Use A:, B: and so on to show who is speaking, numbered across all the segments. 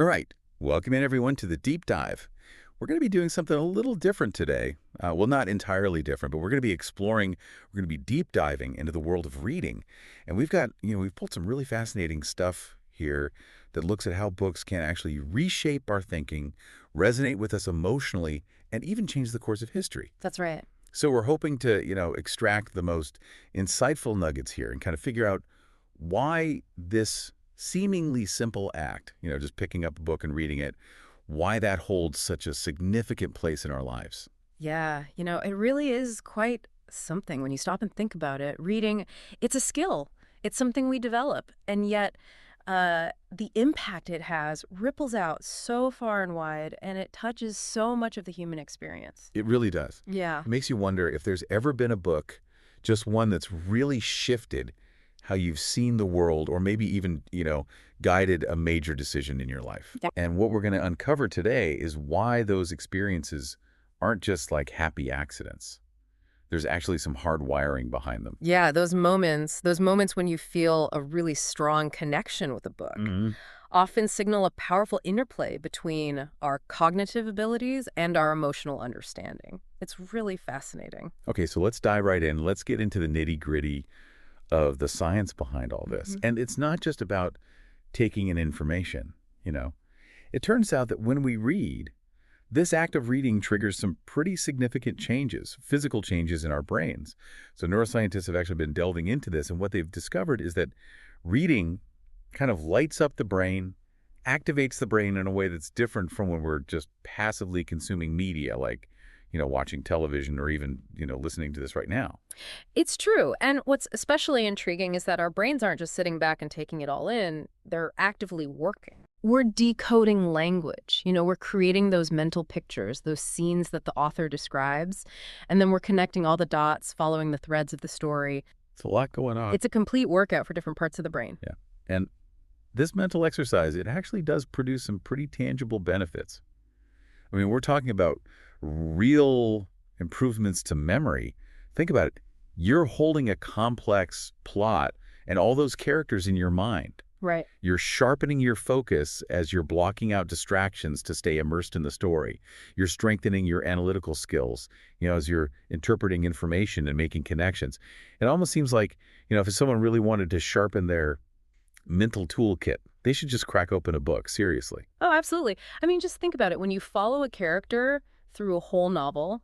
A: All right, welcome in everyone to the deep dive. We're going to be doing something a little different today. Well, not entirely different, but we're going to be exploring, we're going to be deep diving into the world of reading. And we've pulled some really fascinating stuff here that looks at how books can actually reshape our thinking, resonate with us emotionally, and even change the course of history.
B: That's right.
A: So we're hoping to, extract the most insightful nuggets here and kind of figure out why this seemingly simple act, just picking up a book and reading it, why that holds such a significant place in our lives.
B: Yeah, it really is quite something when you stop and think about it. Reading, it's a skill. It's something we develop. And yet, the impact it has ripples out so far and wide, and it touches so much of the human experience.
A: It really does.
B: Yeah.
A: It makes you wonder if there's ever been a book, just one that's really shifted how you've seen the world or maybe even, guided a major decision in your life.
B: Yeah.
A: And what we're going to uncover today is why those experiences aren't just like happy accidents. There's actually some hard wiring behind them.
B: Yeah, those moments when you feel a really strong connection with a book often signal a powerful interplay between our cognitive abilities and our emotional understanding. It's really fascinating.
A: Okay, so let's dive right in. Let's get into the nitty-gritty of the science behind all this. And it's not just about taking in information. It turns out that when we read, this act of reading triggers some pretty significant changes, physical changes in our brains. So neuroscientists have actually been delving into this, and what they've discovered is that reading kind of lights up the brain, activates the brain in a way that's different from when we're just passively consuming media, like, watching television or even, listening to this right now.
B: It's true. And what's especially intriguing is that our brains aren't just sitting back and taking it all in. They're actively working. We're decoding language. We're creating those mental pictures, those scenes that the author describes, and then we're connecting all the dots, following the threads of the story.
A: It's a lot going on.
B: It's a complete workout for different parts of the brain.
A: Yeah. And this mental exercise, it actually does produce some pretty tangible benefits. I mean, we're talking about real improvements to memory. Think about it. You're holding a complex plot and all those characters in your mind.
B: Right.
A: You're sharpening your focus as you're blocking out distractions to stay immersed in the story. You're strengthening your analytical skills, as you're interpreting information and making connections. It almost seems like, if someone really wanted to sharpen their mental toolkit, they should just crack open a book, seriously.
B: Oh, absolutely. I mean, just think about it. When you follow a character through a whole novel,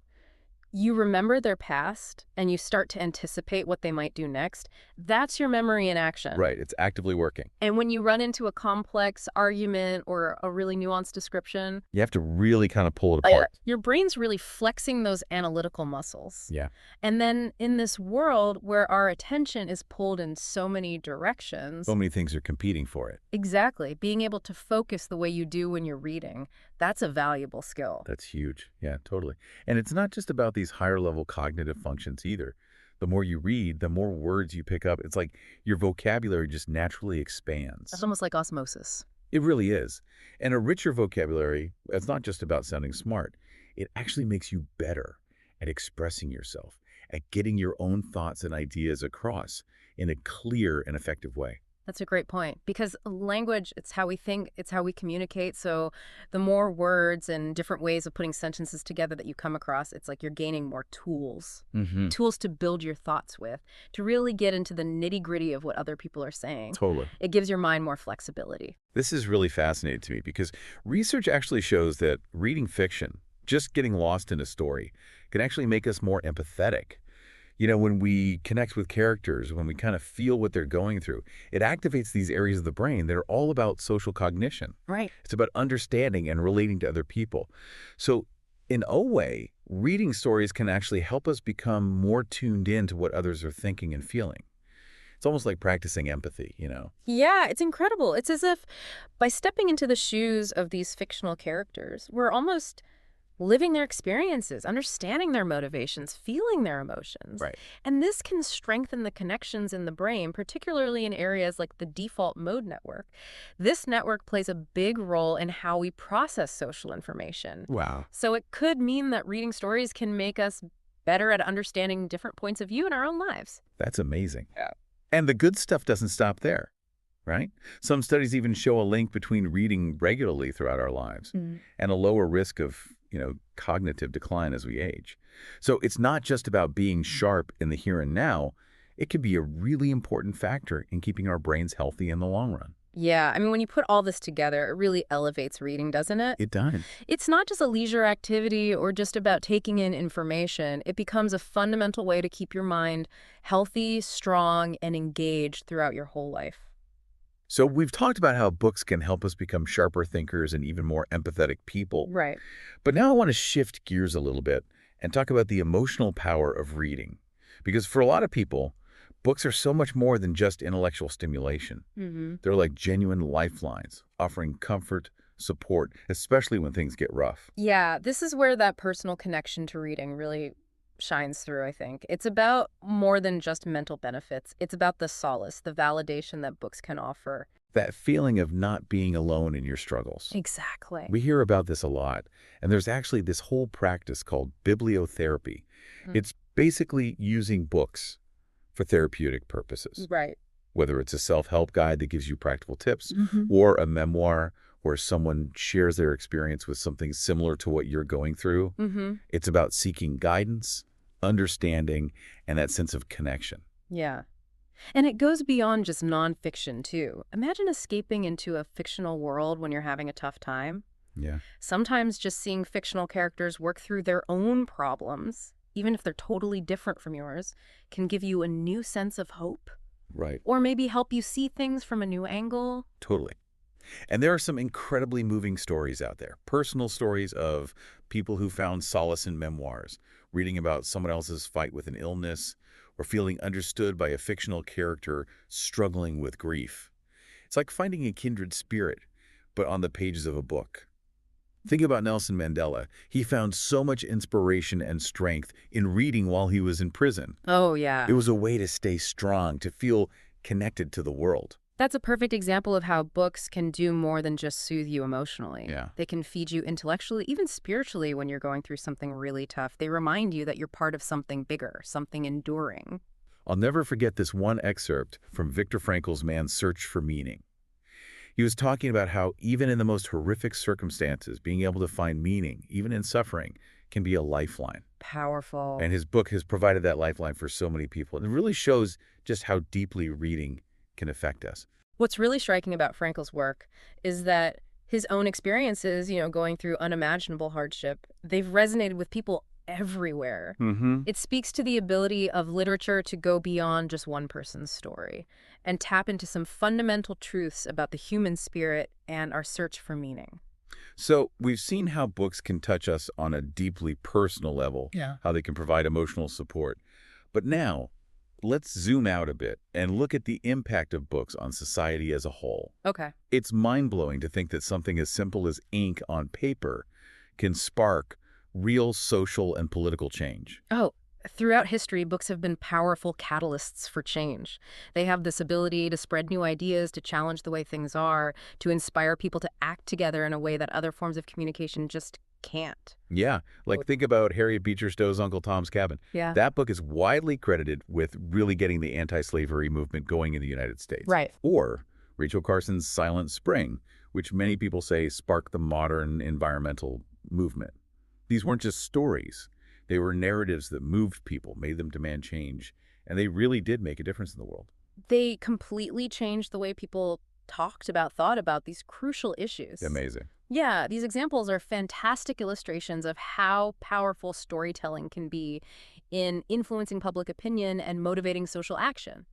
B: you remember their past and you start to anticipate what they might do next. That's your memory in action.
A: Right. It's actively working.
B: And when you run into a complex argument or a really nuanced description,
A: You have to really kind of pull it apart.
B: your brain's really flexing those analytical muscles.
A: Yeah.
B: And then in this world where our attention is pulled in so many directions,
A: So many things are competing for it.
B: exactly, being able to focus the way you do when you're reading, that's a valuable skill.
A: That's huge. Yeah, totally. And it's not just about these higher level cognitive functions either. The more you read, the more words you pick up. It's like your vocabulary just naturally expands.
B: It's almost like osmosis.
A: It really is. And a richer vocabulary, it's not just about sounding smart. It actually makes you better at expressing yourself, at getting your own thoughts and ideas across in a clear and effective way.
B: That's a great point, because language, it's how we think, it's how we communicate. So the more words and different ways of putting sentences together that you come across, it's like you're gaining more tools, tools to build your thoughts with, to really get into the nitty-gritty of what other people are saying.
A: Totally.
B: It gives your mind more flexibility.
A: This is really fascinating to me because research actually shows that reading fiction, just getting lost in a story, can actually make us more empathetic. When we connect with characters, when we kind of feel what they're going through, it activates these areas of the brain that are all about social cognition.
B: Right.
A: It's about understanding and relating to other people. So in a way, reading stories can actually help us become more tuned in to what others are thinking and feeling. It's almost like practicing empathy.
B: Yeah, it's incredible. It's as if by stepping into the shoes of these fictional characters, we're almost living their experiences, understanding their motivations, feeling their emotions.
A: Right.
B: And this can strengthen the connections in the brain, particularly in areas like the default mode network. This network plays a big role in how we process social information.
A: Wow.
B: So it could mean that reading stories can make us better at understanding different points of view in our own lives.
A: That's amazing. Yeah. And the good stuff doesn't stop there. right? Some studies even show a link between reading regularly throughout our lives
B: Mm.
A: and a lower risk of, cognitive decline as we age. So it's not just about being sharp in the here and now. It can be a really important factor in keeping our brains healthy in the long run.
B: Yeah, I mean, when you put all this together, it really elevates reading, doesn't it?
A: It does.
B: It's not just a leisure activity or just about taking in information. It becomes a fundamental way to keep your mind healthy, strong, and engaged throughout your whole life.
A: So we've talked about how books can help us become sharper thinkers and even more empathetic people.
B: Right.
A: But now I want to shift gears a little bit and talk about the emotional power of reading. Because for a lot of people, books are so much more than just intellectual stimulation.
B: Mm-hmm.
A: They're like genuine lifelines, offering comfort, support, especially when things get rough.
B: Yeah, this is where that personal connection to reading really shines through, I think. It's about more than just mental benefits. It's about the solace, the validation that books can offer.
A: That feeling of not being alone in your struggles.
B: Exactly.
A: We hear about this a lot, and there's actually this whole practice called bibliotherapy.
B: Mm.
A: It's basically using books for therapeutic purposes,
B: Right.
A: whether it's a self-help guide that gives you practical tips
B: Mm-hmm.
A: or a memoir where someone shares their experience with something similar to what you're going through.
B: Mm-hmm.
A: It's about seeking guidance, understanding, and that sense of connection.
B: Yeah. And it goes beyond just nonfiction, too. Imagine escaping into a fictional world when you're having a tough time.
A: Yeah,
B: Sometimes just seeing fictional characters work through their own problems, even if they're totally different from yours, can give you a new sense of hope.
A: right.
B: Or maybe help you see things from a new angle.
A: Totally. And there are some incredibly moving stories out there, personal stories of people who found solace in memoirs, reading about someone else's fight with an illness, or feeling understood by a fictional character struggling with grief. It's like finding a kindred spirit, but on the pages of a book. Think about Nelson Mandela. He found so much inspiration and strength in reading while he was in prison.
B: Oh,
A: It
B: yeah.
A: was a way to stay strong, to feel connected to the world.
B: That's a perfect example of how books can do more than just soothe you emotionally.
A: Yeah.
B: They can feed you intellectually, even spiritually when you're going through something really tough. They remind you that you're part of something bigger, something enduring.
A: I'll never forget this one excerpt from Viktor Frankl's Man's Search for Meaning. He was talking about how even in the most horrific circumstances, being able to find meaning, even in suffering, can be a lifeline.
B: Powerful.
A: And his book has provided that lifeline for so many people. And it really shows just how deeply reading can affect us.
B: What's really striking about Frankel's work is that his own experiences, going through unimaginable hardship, they've resonated with people everywhere.
A: Mm-hmm.
B: It speaks to the ability of literature to go beyond just one person's story and tap into some fundamental truths about the human spirit and our search for meaning.
A: So we've seen how books can touch us on a deeply personal level,
B: Yeah.
A: how they can provide emotional support. But now, let's zoom out a bit and look at the impact of books on society as a whole.
B: Okay.
A: It's mind-blowing to think that something as simple as ink on paper can spark real social and political change.
B: Oh, throughout history, books have been powerful catalysts for change. They have this ability to spread new ideas, to challenge the way things are, to inspire people to act together in a way that other forms of communication just can't.
A: Yeah, like think about Harriet Beecher Stowe's Uncle Tom's Cabin.
B: Yeah.
A: That book is widely credited with really getting the anti-slavery movement going in the United States.
B: Right.
A: Or Rachel Carson's Silent Spring, which many people say sparked the modern environmental movement. These weren't just stories. They were narratives that moved people, made them demand change, and they really did make a difference in the world.
B: They completely changed the way people thought about these crucial issues.
A: Amazing.
B: Yeah, these examples are fantastic illustrations of how powerful storytelling can be in influencing public opinion and motivating social action.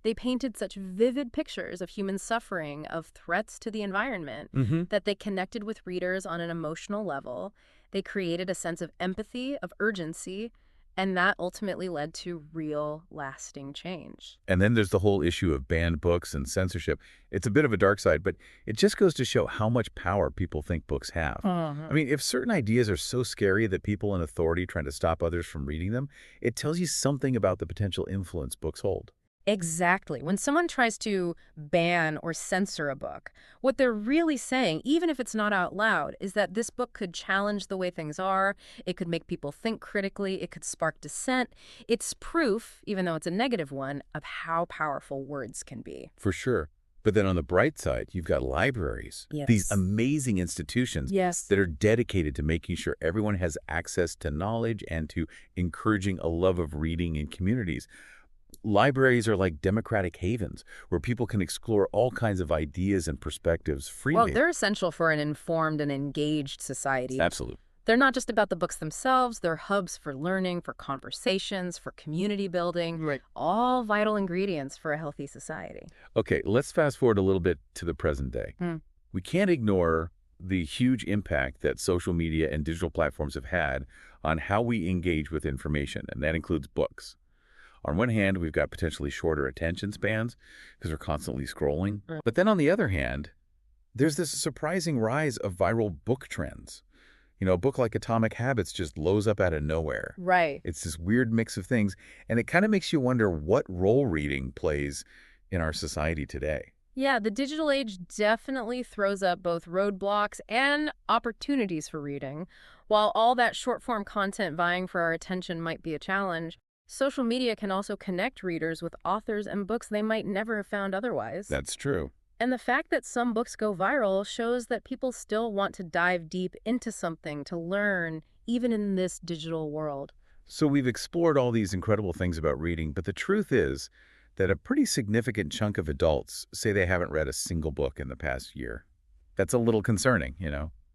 B: They painted such vivid pictures of human suffering, of threats to the environment,
A: Mm-hmm.
B: that they connected with readers on an emotional level. They created a sense of empathy, of urgency, and that ultimately led to real, lasting change.
A: And then there's the whole issue of banned books and censorship. It's a bit of a dark side, but it just goes to show how much power people think books have. I mean, if certain ideas are so scary that people in authority trying to stop others from reading them, it tells you something about the potential influence books hold.
B: Exactly. When someone tries to ban or censor a book, what they're really saying, even if it's not out loud, is that this book could challenge the way things are. It could make people think critically. It could spark dissent. It's proof, even though it's a negative one, of how powerful words can be.
A: For sure. But then on the bright side, you've got libraries, these
B: Yes.
A: amazing institutions
B: Yes.
A: that are dedicated to making sure everyone has access to knowledge and to encouraging a love of reading in communities. Libraries are like democratic havens where people can explore all kinds of ideas and perspectives
B: Well,
A: freely.
B: they're essential for an informed and engaged society.
A: Absolutely.
B: They're not just about the books themselves, they're hubs for learning, for conversations, for community building,
A: Right.
B: all vital ingredients for a healthy society.
A: Okay, let's fast forward a little bit to the present day.
B: Hmm.
A: We can't ignore the huge impact that social media and digital platforms have had on how we engage with information, and that includes books. On one hand, we've got potentially shorter attention spans because we're constantly scrolling.
B: Right.
A: But then on the other hand, there's this surprising rise of viral book trends. A book like Atomic Habits just blows up out of nowhere.
B: Right.
A: It's this weird mix of things, and it kind of makes you wonder what role reading plays in our society today.
B: Yeah, the digital age definitely throws up both roadblocks and opportunities for reading. While all that short form content vying for our attention might be a challenge, social media can also connect readers with authors and books they might never have found otherwise.
A: That's true.
B: And the fact that some books go viral shows that people still want to dive deep into something to learn, even in this digital world.
A: So we've explored all these incredible things about reading, but the truth is that a pretty significant chunk of adults say they haven't read a single book in the past year. That's a little concerning.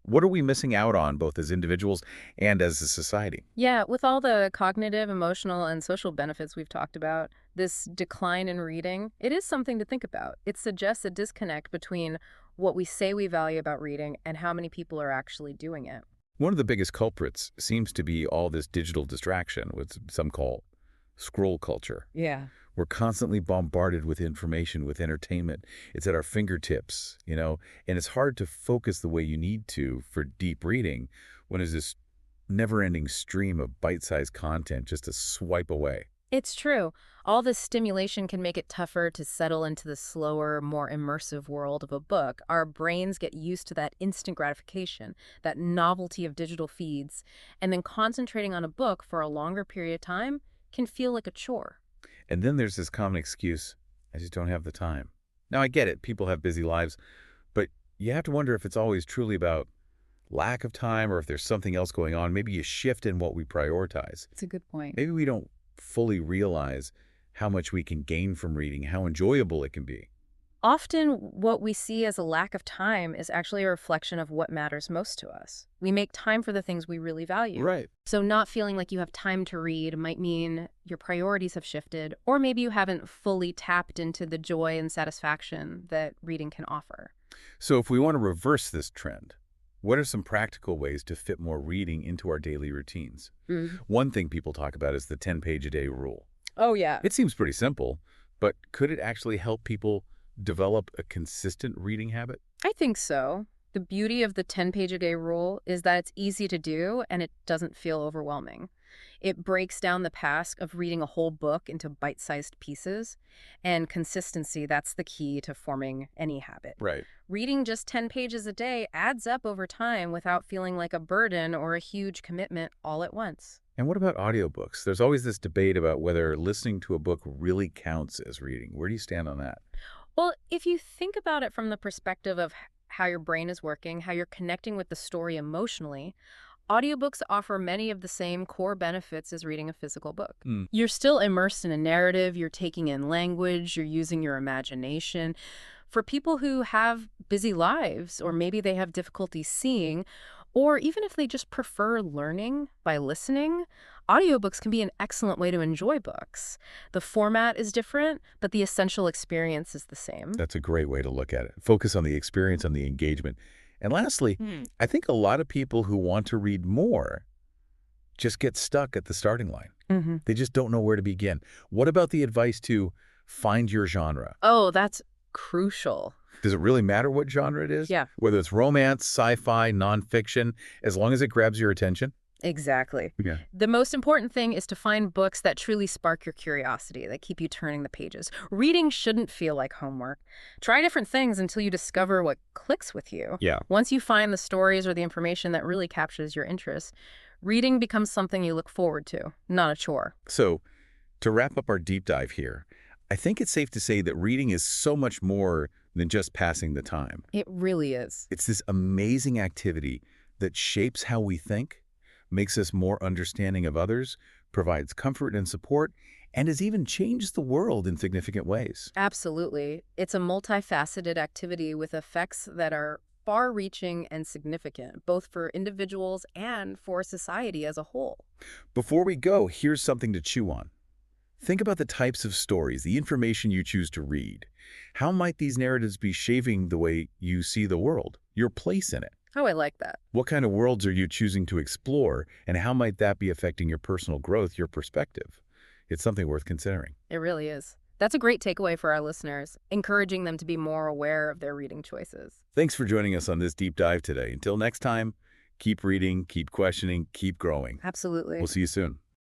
A: What are we missing out on, both as individuals and as a society?
B: Yeah, with all the cognitive, emotional, and social benefits we've talked about, this decline in reading, it is something to think about. It suggests a disconnect between what we say we value about reading and how many people are actually doing it.
A: One of the biggest culprits seems to be all this digital distraction, what some call scroll culture.
B: Yeah.
A: We're constantly bombarded with information, with entertainment. It's at our fingertips, and it's hard to focus the way you need to for deep reading when there's this never-ending stream of bite-sized content just to swipe away.
B: It's true. All this stimulation can make it tougher to settle into the slower, more immersive world of a book. Our brains get used to that instant gratification, that novelty of digital feeds, and then concentrating on a book for a longer period of time can feel like a chore.
A: And then there's this common excuse, I just don't have the time. Now, I get it. People have busy lives, but you have to wonder if it's always truly about lack of time or if there's something else going on. Maybe a shift in what we prioritize.
B: It's a good point.
A: Maybe we don't fully realize how much we can gain from reading, how enjoyable it can be.
B: Often, what we see as a lack of time is actually a reflection of what matters most to us. We make time for the things we really value.
A: Right.
B: So not feeling like you have time to read might mean your priorities have shifted, or maybe you haven't fully tapped into the joy and satisfaction that reading can offer.
A: So if we want to reverse this trend, what are some practical ways to fit more reading into our daily routines? One thing people talk about is the 10-page-a-day rule.
B: Oh, yeah.
A: It seems pretty simple, but could it actually help people develop a consistent reading habit?
B: I think so. The beauty of the 10-page-a-day rule is that it's easy to do and it doesn't feel overwhelming. It breaks down the task of reading a whole book into bite-sized pieces, and consistency, that's the key to forming any habit.
A: Right.
B: Reading just 10 pages a day adds up over time without feeling like a burden or a huge commitment all at once.
A: And what about audiobooks? There's always this debate about whether listening to a book really counts as reading. Where do you stand on that?
B: Well, if you think about it from the perspective of how your brain is working, how you're connecting with the story emotionally, audiobooks offer many of the same core benefits as reading a physical book. You're still immersed in a narrative, you're taking in language, you're using your imagination. For people who have busy lives, or maybe they have difficulty seeing, or even if they just prefer learning by listening, audiobooks can be an excellent way to enjoy books. The format is different, but the essential experience is the same.
A: That's a great way to look at it. Focus on the experience, on the engagement. And lastly, I think a lot of people who want to read more just get stuck at the starting line. They just don't know where to begin. What about the advice to find your genre?
B: Oh, that's crucial.
A: Does it really matter what genre it is?
B: Yeah.
A: Whether it's romance, sci-fi, nonfiction, as long as it grabs your attention?
B: Exactly.
A: Yeah.
B: The most important thing is to find books that truly spark your curiosity, that keep you turning the pages. Reading shouldn't feel like homework. Try different things until you discover what clicks with you.
A: Yeah.
B: Once you find the stories or the information that really captures your interest, reading becomes something you look forward to, not a chore.
A: So, to wrap up our deep dive here, I think it's safe to say that reading is so much more than just passing the time.
B: It really is.
A: It's this amazing activity that shapes how we think, makes us more understanding of others, provides comfort and support, and has even changed the world in significant ways.
B: Absolutely. It's a multifaceted activity with effects that are far-reaching and significant, both for individuals and for society as a whole.
A: Before we go, here's something to chew on. Think about the types of stories, the information you choose to read. How might these narratives be shaping the way you see the world, your place in it?
B: Oh, I like that.
A: What kind of worlds are you choosing to explore, and how might that be affecting your personal growth, your perspective? It's something worth considering.
B: It really is. That's a great takeaway for our listeners, encouraging them to be more aware of their reading choices.
A: Thanks for joining us on this deep dive today. Until next time, keep reading, keep questioning, keep growing.
B: Absolutely.
A: We'll see you soon.